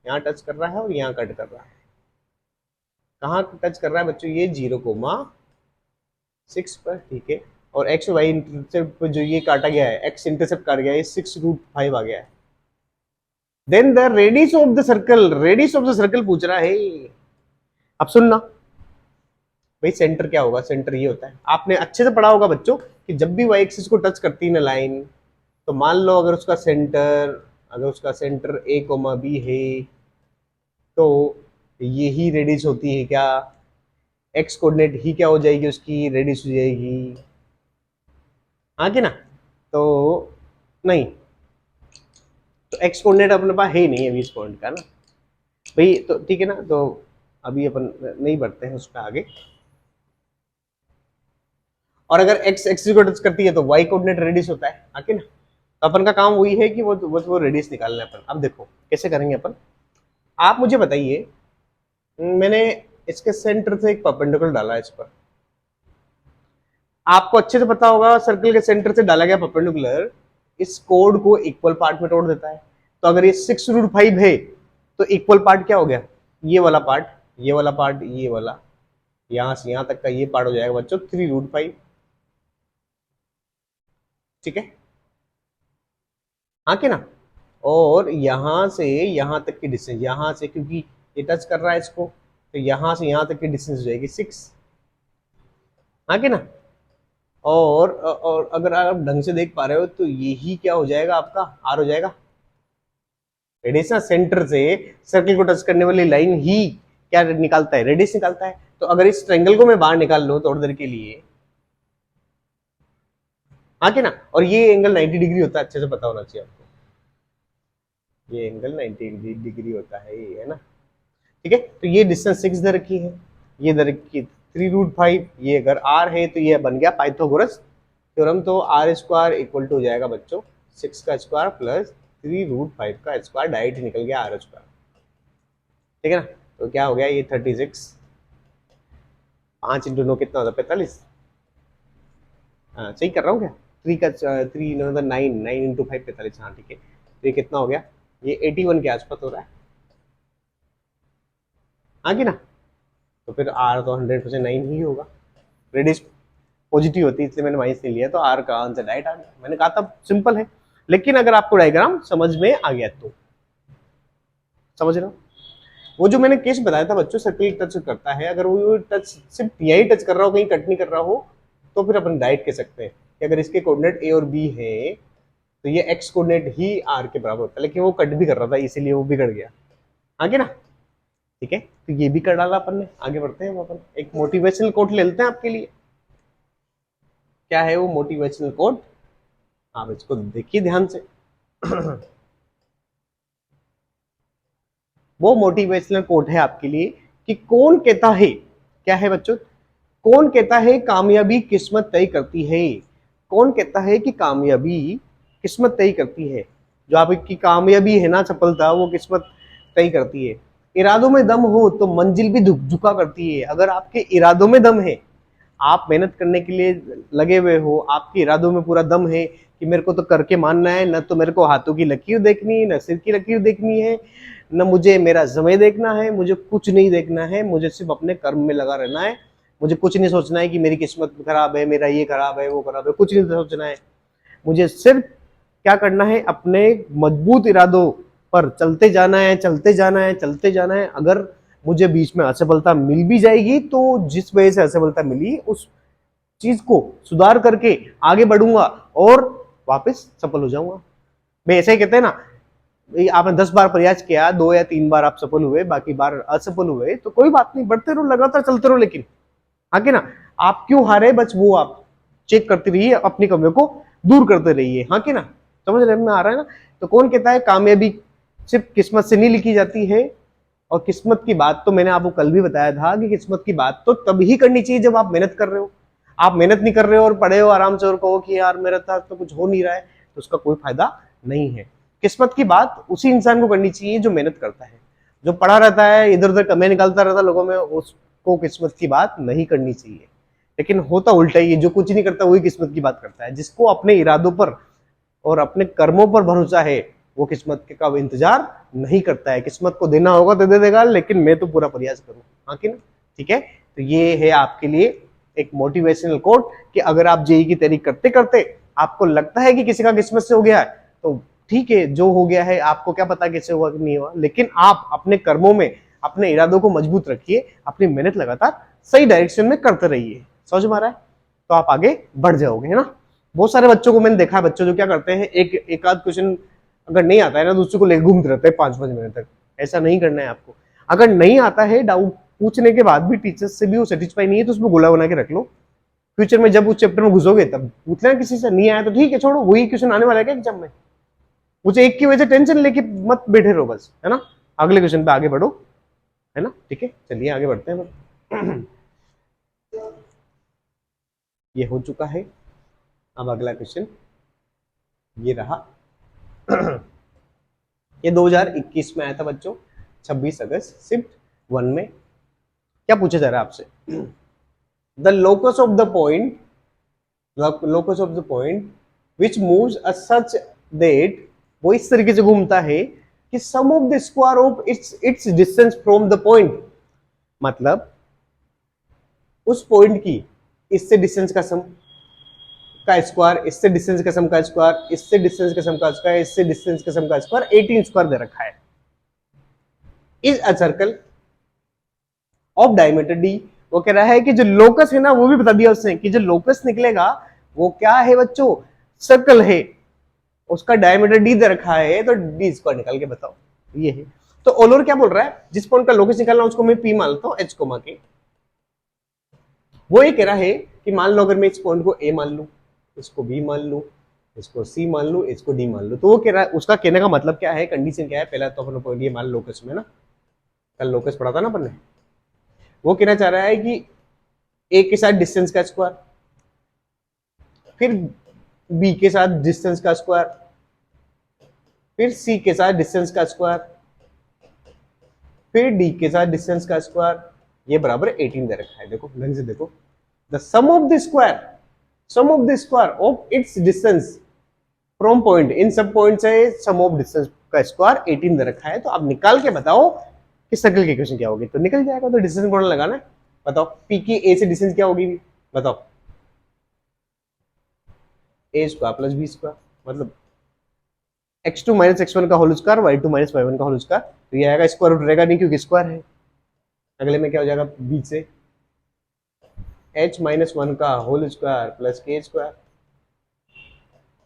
यहाँ टच कर रहा है और यहाँ कट कर रहा है। कहाँ टच कर रहा है बच्चों, ये 0,6 पर, ठीक है। और एक्स वाई इंटरसेप्ट पर जो ये काटा गया है, एक्स इंटरसेप्ट काट गया है, 6√5 आ गया है। Then the radius of the circle, radius of the circle पूछ रहा है। अब सुनना भाई, सेंटर क्या होगा, सेंटर ये होता है, आपने अच्छे से पढ़ा होगा बच्चों कि जब भी वाई एक्सिस को टच करती है ना लाइन, तो मान लो अगर उसका सेंटर ए कोमा बी है, तो यही रेडियस होती है क्या, एक्स कोऑर्डिनेट ही क्या हो जाएगी, उसकी रेडियस हो जाएगी, हाँ कि ना। तो नहीं, तो एक्स कोऑर्डिनेट अपने पास है ही नहीं है 20 पॉइंट का ना भाई, तो ठीक है ना, तो अभी अपन नहीं बढ़ते हैं उस पर आगे। और अगर एक्स एक्सिस को टच करती है तो वाई कोऑर्डिनेट रेडियस होता है, आके ना। तो अपन का काम वही है कि वो रेडियस निकालना है अपन। अब देखो कैसे करेंगे अपन, आप मुझे बताइए, मैंने इसके सेंटर से एक परपेंडिकुलर डाला है इस पर, आपको अच्छे से पता होगा सर्कल के सेंटर से डाला गया परपेंडिकुलर इस कोड को इक्वल पार्ट में तोड़ देता है। तो अगर ये 6√5 है, तो इक्वल पार्ट क्या हो गया, ये वाला पार्ट, ये वाला पार्ट, ये वाला, यहां से यहां तक का ये पार्ट हो जाएगा बच्चों 3√5, ठीक है, हाँ कि ना। और यहां से यहां तक की डिस्टेंस, यहां से क्योंकि ये टच कर रहा है इसको, तो यहां से यहां तक की डिस्टेंस हो जाएगी 6, हाँ कि ना। और अगर आप ढंग से देख पा रहे हो तो यही क्या हो जाएगा, आपका आर हो जाएगा। रेडियस ना, सेंटर से सर्किल को टच करने वाली लाइन ही क्या निकालता है, रेडियस निकालता है। तो अगर इस ट्रायंगल को मैं बाहर निकाल लूं थोड़ी देर के लिए, हाँ कि ना। और ये एंगल 90 डिग्री होता है, अच्छे से पता होना चाहिए आपको, ये एंगल 90 डिग्री होता है, ये है ना, ठीक है। तो ये डिस्टेंस 6 दे रखी है, ये दे रखी 3√5, ये अगर r है तो ये बन गया पाइथागोरस थ्योरम। तो r स्क्वायर इक्वल टू हो जाएगा बच्चों 6 का स्क्वायर प्लस 3√5 का स्क्वायर, डायरेक्ट निकल गया r स्क्वायर, ठीक है ना। तो क्या हो गया, ये 36, 5 इंटू 9 कितना होता है 45, हाँ सही कर रहा हूँ क्या, 3 का 3 9 इंटू 5 45, हाँ ठीक है। तो ये कितना हो गया, ये 81 के आसपास हो रहा है, हाँ कि ना। तो फिर आर तो 100% 9 ही होगा, रेडियस पॉजिटिव होती है इसलिए मैंने माइनस नहीं लिया, तो आर का आंसर डायरेक्ट आ गया। मैंने कहा था सिंपल है, लेकिन अगर आपको डायग्राम समझ में आ गया तो, समझ रहे हो। वो जो मैंने केस बताया था बच्चों, सर्किल टच करता है, अगर वो टच सिर्फ यही टच कर रहा हो, कहीं कट नहीं कर रहा हो, तो फिर अपन डायरेक्ट कह सकते हैं कि अगर इसके कोऑर्डिनेट ए और बी है, तो ये एक्स कोऑर्डिनेट ही आर के बराबर होता है, लेकिन वो कट भी कर रहा था इसीलिए वो बिगड़ गया, आगे ना, ठीक है। तो ये भी कर डाला अपन ने, आगे बढ़ते हैं अपन एक मोटिवेशनल कोट ले लेते हैं आपके लिए। क्या है वो मोटिवेशनल कोट, आप इसको देखिए ध्यान से वो मोटिवेशनल कोट है आपके लिए कि कौन कहता है, क्या है बच्चों, कौन कहता है कामयाबी किस्मत तय करती है, कौन कहता है कि कामयाबी किस्मत तय करती है। जो आपकी कामयाबी है ना, सफलता, वो किस्मत तय करती है। इरादों में दम हो तो मंजिल भी झुका करती है। अगर आपके इरादों में दम है, आप मेहनत करने के लिए लगे हुए हो, आपके इरादों में पूरा दम है कि मेरे को तो करके मानना है, न तो मेरे को हाथों की लकीर देखनी है, न सिर की लकीर देखनी है, न मुझे मेरा समय देखना है, मुझे कुछ नहीं देखना है, मुझे सिर्फ अपने कर्म में लगा रहना है। मुझे कुछ नहीं सोचना है कि मेरी किस्मत खराब है, मेरा ये खराब है, वो खराब है, कुछ नहीं सोचना है। मुझे सिर्फ क्या करना है, अपने मजबूत इरादों पर चलते जाना है, चलते जाना है, चलते जाना है। अगर मुझे बीच में असफलता मिल भी जाएगी तो जिस वजह से असफलता मिली उस चीज को सुधार करके आगे बढ़ूंगा और वापस सफल हो जाऊंगा। भाई ऐसे ही कहते हैं ना, आपने 10 बार प्रयास किया, 2 या 3 बार आप सफल हुए, बाकी बार असफल हुए, तो कोई बात नहीं, बढ़ते रहो, लगातार चलते रहो। लेकिन आगे ना, आप क्यों हारे, बस वो आप चेक करते रहिए, अपनी कमियों को दूर करते रहिए। हाँ कि ना, समझ रहे में आ रहा है ना। तो कौन कहता है कामयाबी सिर्फ किस्मत से नहीं लिखी जाती है। और किस्मत की बात तो मैंने आपको कल भी बताया था कि किस्मत की बात तो तभी करनी चाहिए जब आप मेहनत कर रहे हो। आप मेहनत नहीं कर रहे हो और पड़े हो आराम से और कहो कि यार मेरा तो कुछ हो नहीं रहा है, तो उसका कोई फायदा नहीं है। किस्मत की बात उसी इंसान को करनी चाहिए जो मेहनत करता है। जो पड़ा रहता है, इधर उधर कमियां निकालता रहता है लोगों में, उसको किस्मत की बात नहीं करनी चाहिए। लेकिन होता उल्टा ही, जो कुछ नहीं करता वही किस्मत की बात करता है। जिसको अपने इरादों पर और अपने कर्मों पर भरोसा है, वो किस्मत का इंतजार नहीं करता है। किस्मत को देना होगा तो दे देगा, लेकिन मैं तो पूरा प्रयास करूँ। हाँ कि ना, ठीक है। तो ये है आपके लिए एक मोटिवेशनल कोट कि अगर आप जेई की तैयारी करते करते आपको लगता है कि किसी का किस्मत से हो गया है, तो ठीक है, जो हो गया है आपको क्या पता कैसे हुआ कि नहीं हुआ, लेकिन आप अपने कर्मों में अपने इरादों को मजबूत रखिए, अपनी मेहनत लगातार सही डायरेक्शन में करते रहिए। समझ में आ रहा है, तो आप आगे बढ़ जाओगे, है ना। बहुत सारे बच्चों को मैंने देखा है, बच्चों जो क्या करते हैं, एक आध क्वेश्चन अगर नहीं आता है ना, तो उसको लेकर घूमते रहते हैं 5-5 मिनट तक। ऐसा नहीं करना है आपको। अगर नहीं आता है, डाउट पूछने के बाद भी टीचर्स से भी वो सेटिस्फाई नहीं है, तो उसमें गोला बना के रख लो। फ्यूचर में जब उस चैप्टर में घुसोगे तब पूछना किसी से, नहीं आया तो ठीक है, छोड़ो, वही क्वेश्चन आने वाला है क्या एग्जाम में। मुझे एक की वजह से टेंशन लेके मत बैठे रहो, बस, है ना। अगले क्वेश्चन पे आगे बढ़ो, है ना। ठीक है, चलिए आगे बढ़ते हैं। ये हो चुका है। अब अगला क्वेश्चन ये रहा। ये 2021 में आया था बच्चों, 26 अगस्त शिफ्ट 1 में। क्या पूछा जा रहा है आपसे, the locus of the point, locus of the point which moves a such that, वो इस तरीके से घूमता है कि sum of the square of its distance from the point, मतलब उस पॉइंट की इससे डिस्टेंस का सम का स्क्वायर, इससे डिस्टेंस का सम का स्क्वायर, इससे डिस्टेंस का सम का स्क्वायर, इससे डिस्टेंस का सम का स्क्वायर, 18 स्क्वायर दे रखा है। Is a circle of diameter D. वो कह रहा है कि जो लोकस है ना, वो भी बता दिया उसने कि जो लोकस निकलेगा वो क्या है बच्चों, सर्कल है। उसका डायमीटर डी दे रखा है, तो डी स्क्वायर निकाल के बताओ। ये है। तो ओलोर क्या बोल रहा है, जिस पॉइंट का लोकस निकालना उसको मैं पी मान लेता हूँ, एच कोमा के। वो ये कह रहा है कि मान लो अगर मैं इस पॉइंट को ए मान लू, इसको बी मान लू, इसको सी मान लू, इसको डी मान लू, तो वो कह रहा है, उसका कहने का मतलब क्या है, कंडीशन क्या है, पहला तो अपन पॉइंट ये मान लोकस में ना, कल लोकस पढ़ा था ना अपन ने। वो कहना चाह रहा है कि ए के साथ डिस्टेंस का स्क्वायर, फिर बी के साथ डिस्टेंस का स्क्वायर, फिर सी के साथ डिस्टेंस का स्क्वायर, फिर डी के साथ डिस्टेंस का स्क्वायर, ये बराबर 18 दे रखा है। देखो ढंग से देखो, the sum of the square, sum of the square of its distance from point, इन सब पॉइंट से सम ऑफ डिस्टेंस का स्क्वायर 18 दे रखा है। तो आप निकाल के बताओ कि सर्कल की इक्वेशन क्या होगी। तो निकल जाएगा, तो डिस्टेंस फॉर्मूला लगाना है। बताओ पी की ए से डिस्टेंस क्या होगी, बताओ। ए स्क्वायर प्लस बी स्क्वायर, मतलब x2 माइनस x1 का whole square, y2 minus y1 का होल स्क्वायर। तो ये आएगा, स्क्वायर रूट रहेगा नहीं क्योंकि स्क्वायर है। अगले में क्या हो जाएगा, बीच से h माइनस 1 का होल स्क्वायर प्लस के स्क्वायर।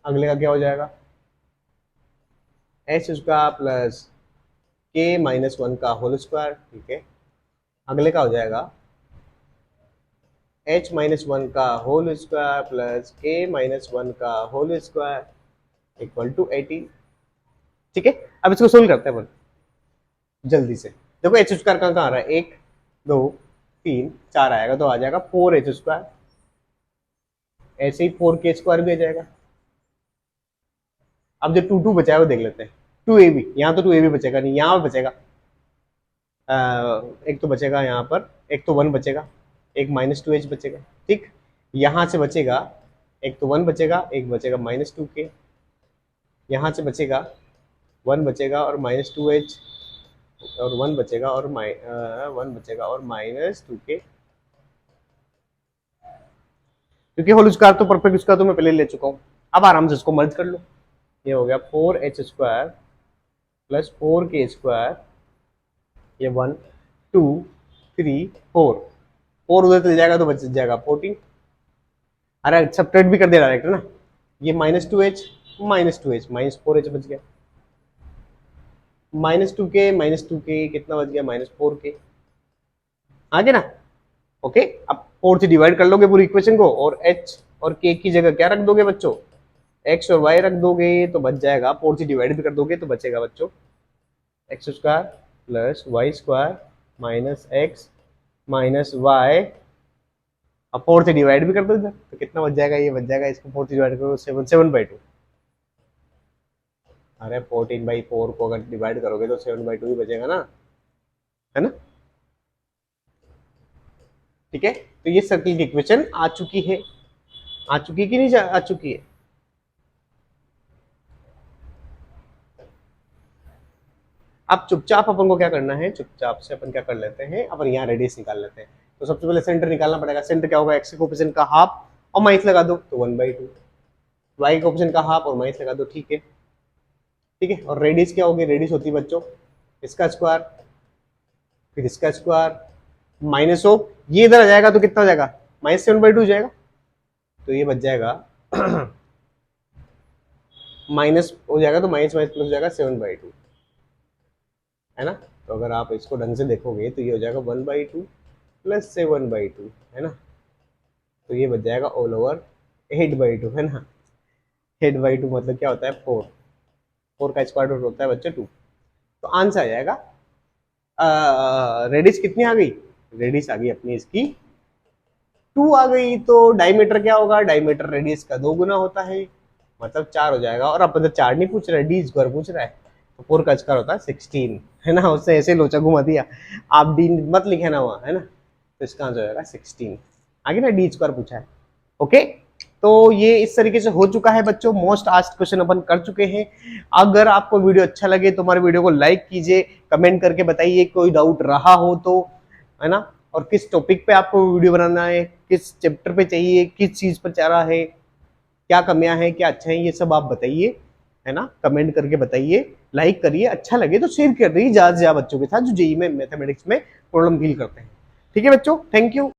अगले का क्या हो जाएगा, h स्क्वायर प्लस के माइनस 1 का होल स्क्वायर। ठीक है, अगले का हो जाएगा h माइनस 1 का होल स्क्वायर प्लस के माइनस 1 का होल स्क्वायर इक्वल टू 18। ठीक है, अब इसको सोल्व करते हैं अपन जल्दी से। देखो एच स्क्वायर कहाँ आ रहा है, 1 2 3 4 आएगा, तो आ जाएगा 4h स्क्वायर। ऐसे ही 4k स्क्वायर भी आ जाएगा। अब जो 2 2 बचा है वो देख लेते हैं। 2ab, यहाँ तो 2ab बचेगा नहीं, यहाँ बचेगा एक तो बचेगा यहाँ पर, एक तो 1 बचेगा, एक -2h बचेगा, ठीक। यहाँ से बचेगा, एक तो 1 बचेगा, एक बचेगा -2k, यहाँ से बचेगा 1 बचेगा और -2h, और 1 बचेगा और 1 बचेगा और -2k, क्योंकि होल स्क्वायर तो परफेक्ट स्क्वायर तो मैं पहले ले चुका हूँ। अब आराम से इसको मर्ज कर लो, ये हो गया 4h square plus 4k square, ये 1 2 3 4, 4 उधर चल जाएगा तो बच जाएगा 14। अरे सब्ट्रैक्ट भी कर दे डायरेक्ट ना, ये -2h -4h बच गया, -2k कितना बच गया, -4k, आगे ना। ओके, अब 4 से डिवाइड कर लोगे पूरी इक्वेशन को, और h और k की जगह क्या रख दोगे बच्चों, x और y रख दोगे तो बच जाएगा, 4 से डिवाइड भी कर दोगे तो बचेगा बच्चों x square plus y square minus x minus y. अब 4 से डिवाइड भी कर दो इधर तो कितना बच जाएगा, ये बच जाएगा, इसको 4 से डिवाइड करो 7/2। अरे 14/4 को अगर डिवाइड करोगे तो 7/2 ही बचेगा ना, है ना। ठीक है, तो ये सर्किल की इक्वेशन आ चुकी है, आ चुकी है कि नहीं आ चुकी है। अब चुपचाप अपन को क्या करना है, चुपचाप से अपन क्या कर लेते हैं, अपन यहाँ रेडियस निकाल लेते हैं। तो सबसे पहले सेंटर निकालना पड़ेगा, सेंटर क्या होगा, एक्स के कोफिशिएंट का हाफ और माइनस लगा दो तो 1/2, वाई के कोफिशिएंट का हाफ और माइनस लगा दो, ठीक है। ठीक है, और रेडियस क्या होगी, रेडियस होती है बच्चों इसका स्क्वायर फिर इसका स्क्वायर माइनस ऑफ, ये इधर आ जाएगा तो कितना हो जाएगा, -7/2 हो जाएगा, तो ये बच जाएगा माइनस हो जाएगा तो माइनस माइनस प्लस हो जाएगा 7/2, है ना। तो अगर आप इसको ढंग से देखोगे तो ये हो जाएगा 1/2 प्लस 7/2, है ना। तो ये बच जाएगा ऑल ओवर 8/2, है ना। 8/2 मतलब क्या होता है, 4, 4 का स्क्वायर रूट होता है बच्चे 2। तो आंसर आ जाएगा, रेडियस कितनी आ गई, रेडियस आ गई अपनी इसकी 2 आ गई। तो डायमीटर क्या होगा, डायमीटर रेडियस का 2 गुना होता है, मतलब 4 हो जाएगा। और अपन तो 4 नहीं पूछ रहा है, डी स्क्वायर पूछ रहा है, तो 4 का स्क्वायर होता है 16, है ना। उससे ऐसे लोचा घुमा दिया, आप डी मत लिखे ना वहाँ, है ना। तो इसका आंसर हो जाएगा 16, आगे ना डी स्क्वायर पूछा है। ओके, तो ये इस तरीके से हो चुका है बच्चों, मोस्ट आस्क्ड क्वेश्चन अपन कर चुके हैं। अगर आपको वीडियो अच्छा लगे तो हमारे वीडियो को लाइक कीजिए, कमेंट करके बताइए कोई डाउट रहा हो तो, है ना। और किस टॉपिक पे आपको वीडियो बनाना है, किस चैप्टर पे चाहिए, किस चीज पर चाह रहा है, क्या कमियां हैं क्या अच्छा है, ये सब आप बताइए, है ना। कमेंट करके बताइए, लाइक करिए, अच्छा लगे तो शेयर कर दीजिए ज्यादा से ज्यादा बच्चों के साथ जो जेईई में मैथमेटिक्स में प्रॉब्लम फील करते हैं। ठीक है बच्चों, थैंक यू।